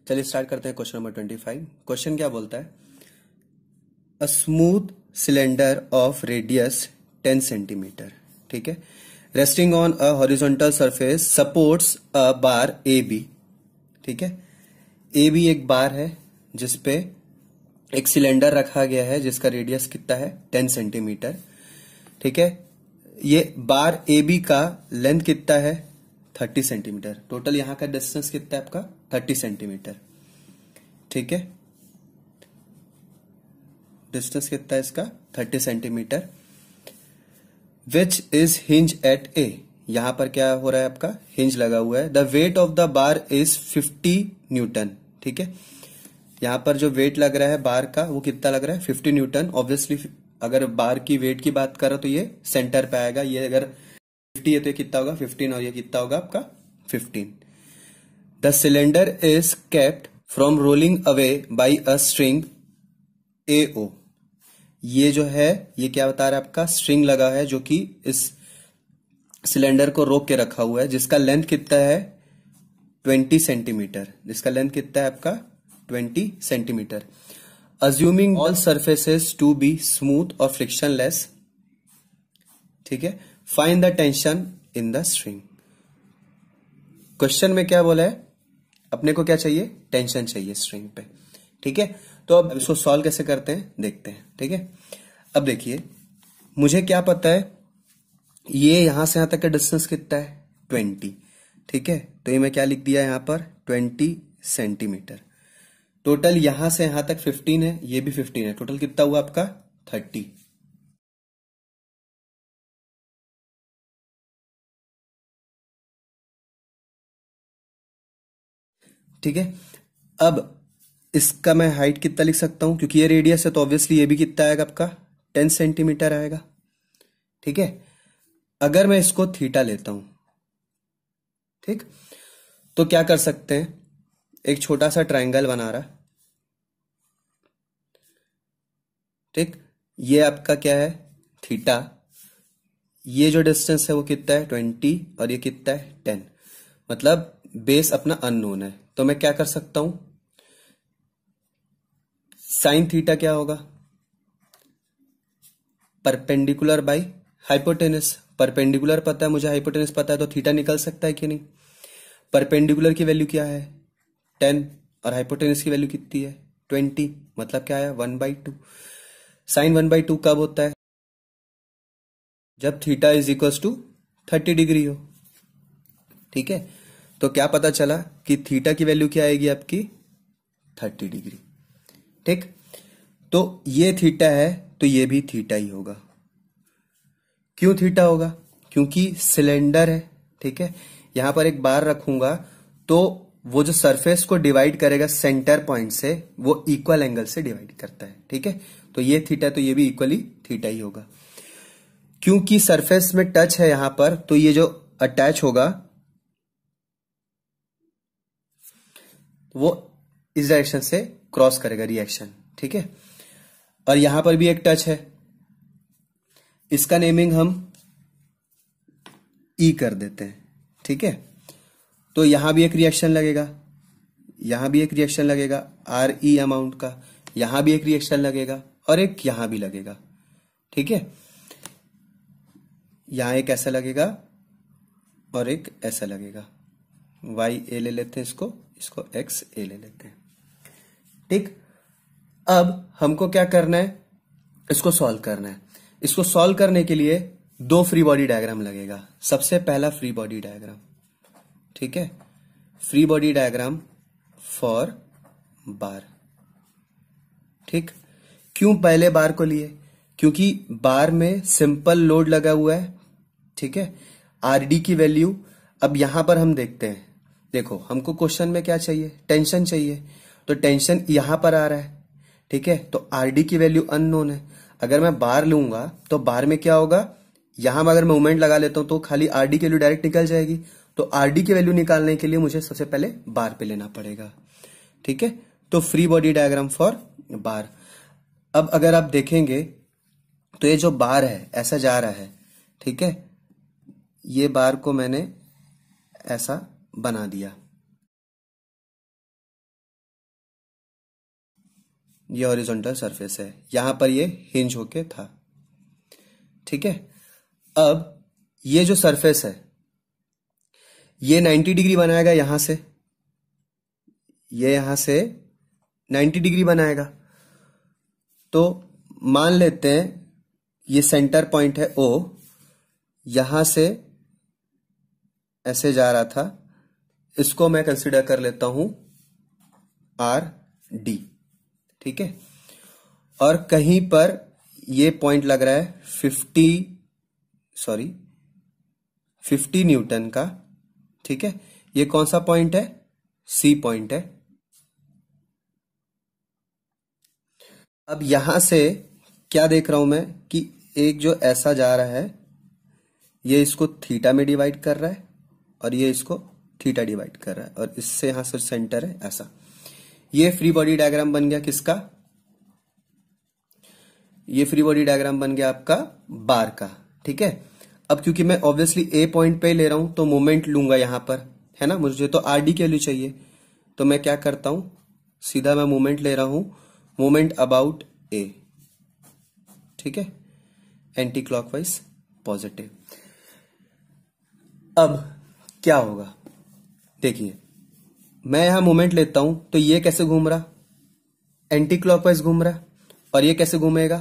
चलिए स्टार्ट करते हैं क्वेश्चन नंबर 25। क्वेश्चन क्या बोलता है, a smooth cylinder of radius 10 centimetre, ठीक है, resting on a horizontal surface supports a bar A B, ठीक है। ए बी एक बार है जिसपे एक सिलेंडर रखा गया है जिसका रेडियस कितना है 10 सेंटीमीटर, ठीक है। ये बार ए बी का लेंथ कितना है 30 सेंटीमीटर। टोटल यहां का डिस्टेंस कितना है आपका 30 सेंटीमीटर, ठीक है। डिस्टेंस कितना है इसका 30 centimetre. Which is hinged at A, यहां पर क्या हो रहा है आपका हिंज लगा हुआ है। The weight of the bar is 50 Newton, ठीक है। यहां पर जो वेट लग रहा है बार का वो कितना लग रहा है 50 न्यूटन। ऑब्वियसली अगर बार की वेट की बात करो तो ये सेंटर पे आएगा। ये अगर 50 है तो ये कितना होगा 15 और ये कितना होगा आपका 15। The cylinder is kept from rolling away by a string A O. ये जो है ये क्या बता रहा है आपका स्ट्रिंग लगा है जो कि इस सिलेंडर को रोक के रखा हुआ है, जिसका लेंथ कितना है 20 सेंटीमीटर। जिसका लेंथ कितना है आपका 20 centimetre. Assuming all surfaces to be smooth और फ्रिक्शनलेस, ठीक है, find the tension in the string. Question में क्या बोला है, अपने को क्या चाहिए टेंशन चाहिए स्ट्रिंग पे, ठीक है। तो अब इसको सॉल्व कैसे करते हैं देखते हैं, ठीक है। अब देखिए मुझे क्या पता है ये यहां से यहां तक का डिस्टेंस कितना है 20, ठीक है। तो ये मैं क्या लिख दिया यहां पर 20 सेंटीमीटर। टोटल यहां से यहां तक 15 है, ये भी 15 है। टोटल कितना हुआ आपका 30, ठीक है। अब इसका मैं हाइट कितना लिख सकता हूं, क्योंकि ये रेडियस है तो ऑब्वियसली ये भी कितना आएगा आपका 10 सेंटीमीटर आएगा, ठीक है। अगर मैं इसको थीटा लेता हूं, ठीक, तो क्या कर सकते हैं, एक छोटा सा ट्रायंगल बना रहा, ठीक। ये आपका क्या है थीटा। ये जो डिस्टेंस है वो कितना है 20 और ये कितना है 10, मतलब बेस अपना अननोन है। तो मैं क्या कर सकता हूं, साइन थीटा क्या होगा परपेंडिकुलर बाई हाइपोटेनस। परपेंडिकुलर पता है मुझे, हाइपोटेनस पता है, तो थीटा निकल सकता है कि नहीं। परपेंडिकुलर की वैल्यू क्या है 10 और हाइपोटेनस की वैल्यू कितनी है 20, मतलब क्या है 1/2। साइन 1/2 कब होता है, जब theta is equal to 30 degree हो, ठीक है। तो क्या पता चला कि थीटा की वैल्यू क्या आएगी आपकी 30 डिग्री, ठीक। तो ये थीटा है तो ये भी थीटा ही होगा। क्यों थीटा होगा, क्योंकि सिलेंडर है, ठीक है। यहां पर एक बार रखूंगा तो वो जो सरफेस को डिवाइड करेगा सेंटर पॉइंट से वो इक्वल एंगल से डिवाइड करता है, ठीक है। तो ये थीटा तो ये भी इक्वली थीटा ही होगा। क्योंकि सरफेस में टच है यहां पर तो ये जो अटैच होगा वो इस डायरेक्शन से क्रॉस करेगा रिएक्शन, ठीक है। और यहां पर भी एक टच है, इसका नेमिंग हम ई कर देते हैं, ठीक है। तो यहां भी एक रिएक्शन लगेगा, यहां भी एक रिएक्शन लगेगा आर ई अमाउंट का, यहां भी एक रिएक्शन लगेगा और एक यहां भी लगेगा, ठीक है। यहां एक ऐसा लगेगा और एक ऐसा लगेगा। वाई ए ले लेते हैं इसको, इसको एक्स ए ले लेते हैं, ठीक। अब हमको क्या करना है, इसको सॉल्व करना है। इसको सॉल्व करने के लिए दो फ्री बॉडी डायग्राम लगेगा। सबसे पहला फ्री बॉडी डायग्राम, ठीक है, फ्री बॉडी डायग्राम फॉर बार, ठीक। क्यों पहले बार को लिए, क्योंकि बार में सिंपल लोड लगा हुआ है, ठीक है। आरडी की वैल्यू अब यहां पर हम देखते हैं, देखो हमको क्वेश्चन में क्या चाहिए टेंशन चाहिए, तो टेंशन यहां पर आ रहा है, ठीक है। तो आरडी की वैल्यू अननोन है। अगर मैं बार लूंगा तो बार में क्या होगा, यहां अगर मैं मूवमेंट लगा लेता हूं तो खाली आरडी की वैल्यू डायरेक्ट निकल जाएगी। तो आरडी की वैल्यू निकालने के लिए मुझे सबसे पहले बार पे लेना पड़ेगा, ठीक है। तो फ्री बॉडी डायग्राम फॉर बार। अब अगर आप देखेंगे तो ये जो बार है ऐसा जा रहा है, ठीक है। ये बार को मैंने ऐसा बना दिया, ये हॉरिजॉन्टल सरफेस है, यहां पर ये हिंज होके था। ठीक है, अब ये जो सरफेस है ये 90 डिग्री बनाएगा यहां से, ये यहां से 90 डिग्री बनाएगा। तो मान लेते हैं ये सेंटर पॉइंट है ओ, यहां से ऐसे जा रहा था, इसको मैं कंसीडर कर लेता हूं आर डी। ठीक है, और कहीं पर ये पॉइंट लग रहा है 50 न्यूटन का। ठीक है, ये कौन सा पॉइंट है? सी पॉइंट है। अब यहां से क्या देख रहा हूं मैं कि एक जो ऐसा जा रहा है ये इसको थीटा में डिवाइड कर रहा है और ये इसको थीटा डिवाइड कर रहा है, और इससे यहां से सेंटर है ऐसा। ये फ्री बॉडी डायग्राम बन गया किसका? ये फ्री बॉडी डायग्राम बन गया आपका बार का। ठीक है, अब क्योंकि मैं ऑब्वियसली ए पॉइंट पे ले रहा हूं तो मोमेंट लूंगा यहां पर, है ना, मुझे तो आर डी के लिए चाहिए। तो मैं क्या करता हूं, सीधा मैं मोमेंट ले रहा हूं, मोमेंट अबाउट ए। ठीक है, एंटी क्लॉकवाइज पॉजिटिव। अब क्या होगा, देखिए मैं यहां मोमेंट लेता हूं तो ये कैसे घूम रहा? एंटी क्लॉकवाइज घूम रहा, और ये कैसे घूमेगा?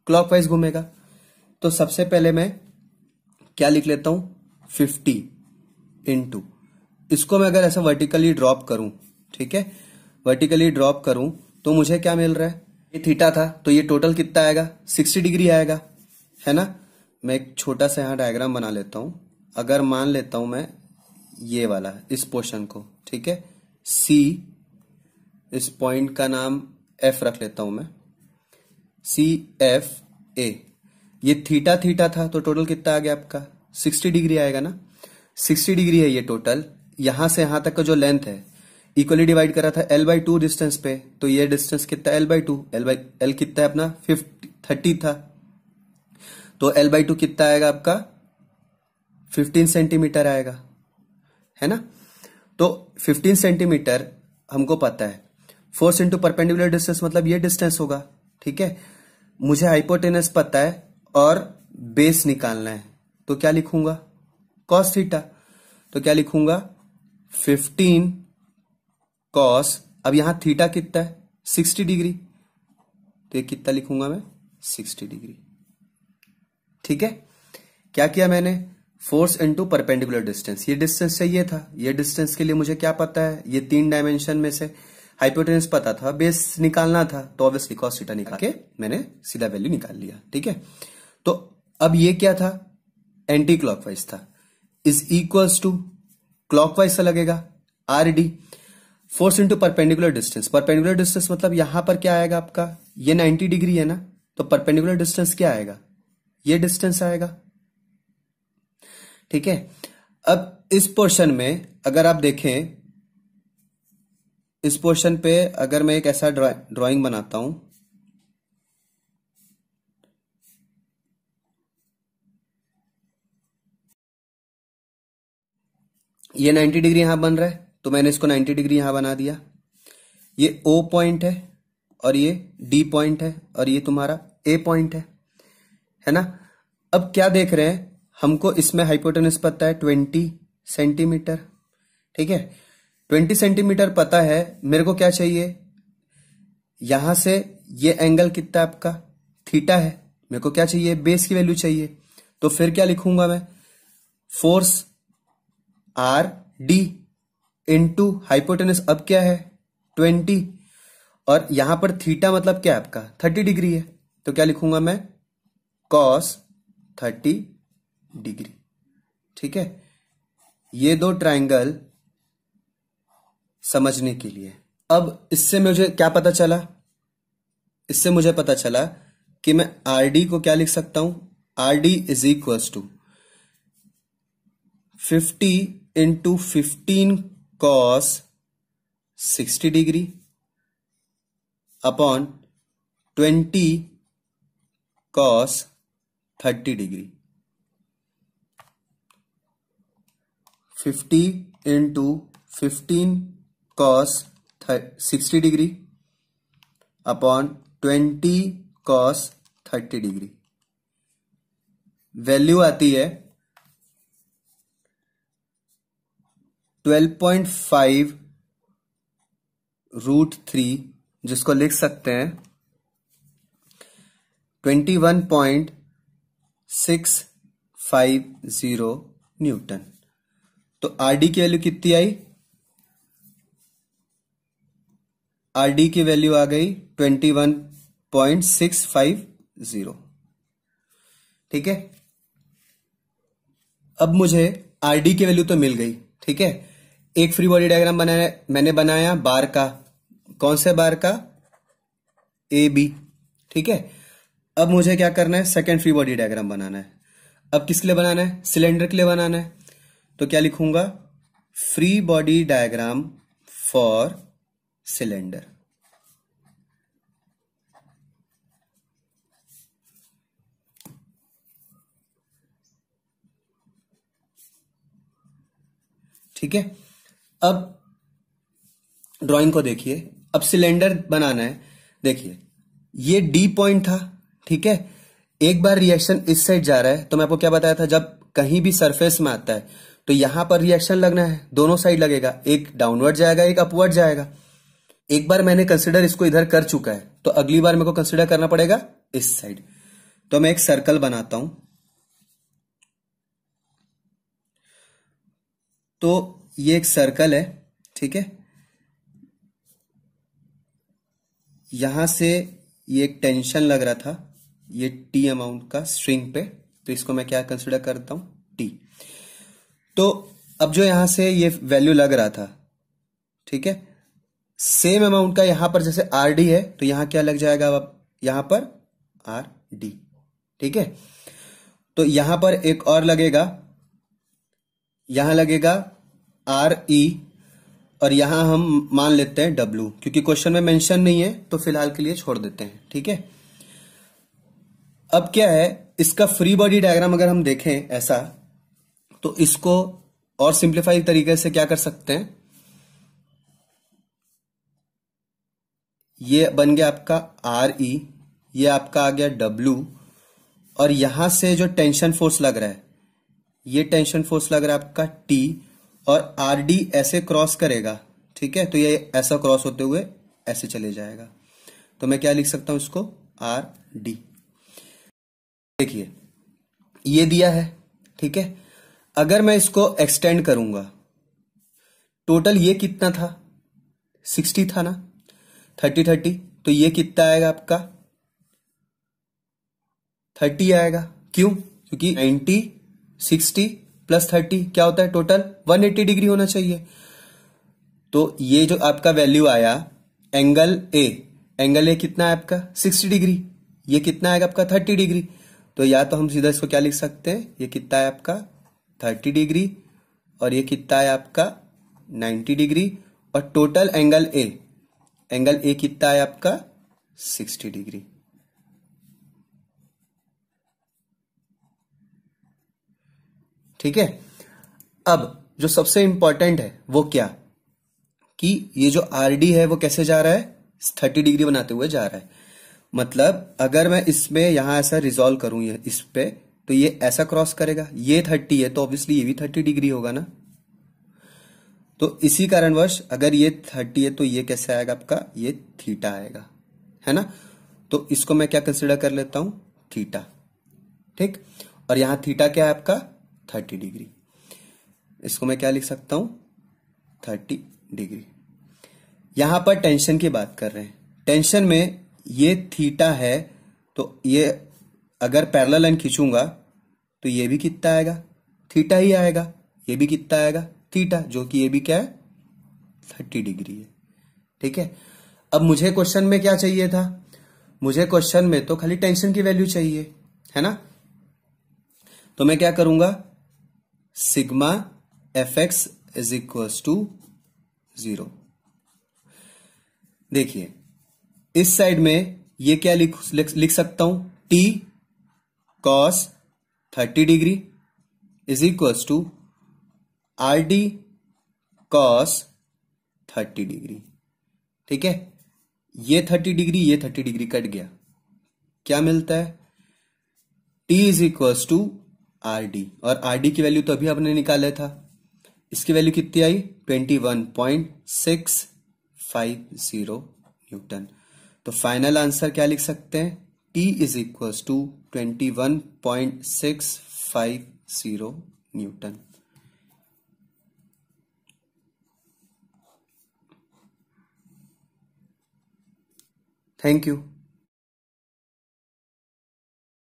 क्लॉकवाइज घूमेगा। तो सबसे पहले मैं क्या लिख लेता हूं, 50 इंटू, इसको मैं अगर ऐसा वर्टिकली ड्रॉप करूं, ठीक है, वर्टिकली ड्रॉप करूं तो मुझे क्या मिल रहा है? ये थीटा था तो ये टोटल कितना आएगा? 60 डिग्री आएगा, है ना। मैं एक छोटा सा यहां डायग्राम बना लेता हूं। अगर मान लेता हूं मैं ये वाला इस पोर्शन को, ठीक है, सी, इस पॉइंट का नाम एफ रख लेता हूं मैं, सी एफ ए। ये थीटा थीटा था तो टोटल कितना आ गया आपका? 60 डिग्री आएगा ना। 60 डिग्री है ये टोटल। यहां से यहां तक का जो लेंथ है इक्वली डिवाइड करा था L/2 डिस्टेंस पे, तो ये डिस्टेंस कितना? L/2। L कितना है अपना? 30 था, तो L/2 कितना आएगा आपका? 15 सेंटीमीटर आएगा, है ना। तो 15 सेंटीमीटर हमको पता है। फोर्स इंटू परपेंडिकुलर डिस्टेंस मतलब ये डिस्टेंस होगा। ठीक है, मुझे हाइपोटेनस पता है और बेस निकालना है, तो क्या लिखूंगा? Cos theta. तो क्या लिखूंगा? 15 कॉस, अब यहां थीटा कितना है? 60 डिग्री, तो ये कितना लिखूंगा मैं? 60 डिग्री। ठीक है, क्या किया मैंने? फोर्स इंटू परपेंडिकुलर डिस्टेंस, ये डिस्टेंस चाहिए था, ये डिस्टेंस के लिए मुझे क्या पता है? ये 3 डायमेंशन में से हाइपोटेनस पता था, बेस निकालना था, तो ऑब्वियसली कॉस थीटा निकाल के मैंने सीधा वैल्यू निकाल लिया। ठीक है, तो अब ये क्या था? एंटी क्लॉकवाइज था, इज इक्वल्स टू क्लॉकवाइज से लगेगा R D. Force into perpendicular distance, perpendicular distance मतलब यहां पर क्या आएगा आपका? ये 90 डिग्री है ना, तो परपेंडिकुलर डिस्टेंस क्या आएगा? ये डिस्टेंस आएगा। ठीक है, अब इस पोर्शन में अगर आप देखें, इस पोर्शन पे अगर मैं एक ऐसा ड्राइंग बनाता हूं, ये 90 डिग्री यहां बन रहा है तो मैंने इसको 90 डिग्री यहां बना दिया। ये O पॉइंट है और ये D पॉइंट है और ये तुम्हारा A पॉइंट है ना। अब क्या देख रहे हैं, हमको इसमें हाइपोटेनस पता है 20 सेंटीमीटर। ठीक है, 20 सेंटीमीटर पता है, मेरे को क्या चाहिए? यहां से ये एंगल कितना आपका? थीटा है, मेरे को क्या चाहिए? बेस की वैल्यू चाहिए। तो फिर क्या लिखूंगा मैं? Force R D into hypotenuse अब क्या है? 20, और यहां पर थीटा मतलब क्या है आपका? 30 डिग्री है, तो क्या लिखूंगा मैं? Cos 30 degree. ठीक है, ये दो ट्रायंगल समझने के लिए। अब इससे मुझे क्या पता चला? इससे मुझे पता चला कि मैं आर डी को क्या लिख सकता हूं? R D is equals to 50 into 15 cos 60 degree upon 20 cos 30 degree. 50 into 15 cos 60 degree upon 20 cos 30 degree. Value आती है 12.5 √3, जिसको लिख सकते हैं 21.650 न्यूटन। तो आरडी की वैल्यू कितनी आई? आरडी की वैल्यू आ गई 21.650। ठीक है, अब मुझे आरडी की वैल्यू तो मिल गई। ठीक है, एक फ्री बॉडी डायग्राम मैंने बनाया बार का। कौन से बार का? A B. ठीक है, अब मुझे क्या करना है? सेकेंड फ्री बॉडी डायग्राम बनाना है। अब किसके लिए बनाना है? सिलेंडर के लिए बनाना है। तो क्या लिखूंगा? Free body diagram for cylinder. ठीक है, अब ड्राइंग को देखिए। अब सिलेंडर बनाना है। देखिए, ये डी पॉइंट था। ठीक है, एक बार रिएक्शन इस साइड जा रहा है, तो मैं आपको क्या बताया था, जब कहीं भी सरफेस में आता है तो यहां पर रिएक्शन लगना है, दोनों साइड लगेगा, एक डाउनवर्ड जाएगा, एक अपवर्ड जाएगा। एक बार मैंने कंसिडर इसको इधर कर चुका है, तो अगली बार मेरे को कंसिडर करना पड़ेगा इस साइड। तो मैं एक सर्कल बनाता हूं। तो ये एक सर्कल है। ठीक है, यहां से ये एक टेंशन लग रहा था, ये टी अमाउंट का स्ट्रिंग पे, तो इसको मैं क्या कंसिडर करता हूं? टी। तो अब जो यहां से ये वैल्यू लग रहा था, ठीक है, सेम अमाउंट का यहां पर जैसे आर डी है, तो यहां क्या लग जाएगा? अब यहां पर आर डी। ठीक है, तो यहां पर एक और लगेगा, यहां लगेगा आर ई, और यहां हम मान लेते हैं डब्ल्यू, क्योंकि क्वेश्चन में मेंशन नहीं है तो फिलहाल के लिए छोड़ देते हैं। ठीक है, अब क्या है, इसका फ्री बॉडी डायग्राम अगर हम देखें ऐसा, तो इसको और सिंप्लीफाई तरीके से क्या कर सकते हैं? ये बन गया आपका आर ई, ये आपका आ गया डब्ल्यू, और यहां से जो टेंशन फोर्स लग रहा है, ये टेंशन फोर्स लग रहा है आपका टी, और आर डी ऐसे क्रॉस करेगा। ठीक है, तो ये ऐसा क्रॉस होते हुए ऐसे चले जाएगा। तो मैं क्या लिख सकता हूं इसको? R D. देखिए, ये दिया है। ठीक है, अगर मैं इसको एक्सटेंड करूंगा, टोटल ये कितना था? 60 था ना, 30 तो ये कितना आएगा आपका? 30 आएगा। क्यों? क्योंकि 90 60 प्लस 30 क्या होता है? टोटल 180 डिग्री होना चाहिए। तो ये जो आपका वैल्यू आया, एंगल ए कितना है आपका? 60 डिग्री। ये कितना आएगा आपका? 30 डिग्री। तो या तो हम सीधा इसको क्या लिख सकते हैं? ये कितना है आपका? 30 डिग्री, और ये कितना है आपका? 90 डिग्री, और टोटल एंगल ए कितना है आपका? 60 डिग्री। ठीक है, अब जो सबसे इंपॉर्टेंट है वो क्या, कि ये जो आर डी है वो कैसे जा रहा है? 30 डिग्री बनाते हुए जा रहा है। मतलब अगर मैं इसमें यहां ऐसा रिजॉल्व करूं ये इस पे, तो ये ऐसा क्रॉस करेगा, ये 30 है तो ऑब्वियसली ये भी 30 डिग्री होगा ना। तो इसी कारणवश अगर ये 30 है तो ये कैसे आएगा आपका? ये थीटा आएगा, है ना। तो इसको मैं क्या कंसिडर कर लेता हूं? थीटा। ठीक, और यहां थीटा क्या है आपका? 30 डिग्री। इसको मैं क्या लिख सकता हूं? 30 डिग्री। यहां पर टेंशन की बात कर रहे हैं। टेंशन में ये थीटा है, तो ये अगर पैरेलल लाइन खींचूंगा तो ये भी कितना आएगा? थीटा ही आएगा। ये भी कितना आएगा? थीटा, जो कि ये भी क्या है? 30 डिग्री है। ठीक है, अब मुझे क्वेश्चन में क्या चाहिए था? मुझे क्वेश्चन में तो खाली टेंशन की वैल्यू चाहिए, है ना। तो मैं क्या करूंगा? Sigma F X is equal to 0। देखिए, इस साइड में ये क्या लिख सकता हूं? T cos 30 degree is equal to R D cos 30 degree. ठीक है, ये 30 डिग्री, ये 30 डिग्री कट गया, क्या मिलता है? T is equals to R D, और आर डी की वैल्यू तो अभी आपने निकाला था, इसकी वैल्यू कितनी आई? 21.650 न्यूटन। तो फाइनल आंसर क्या लिख सकते हैं? T is equals to 21.650 newton. Thank you.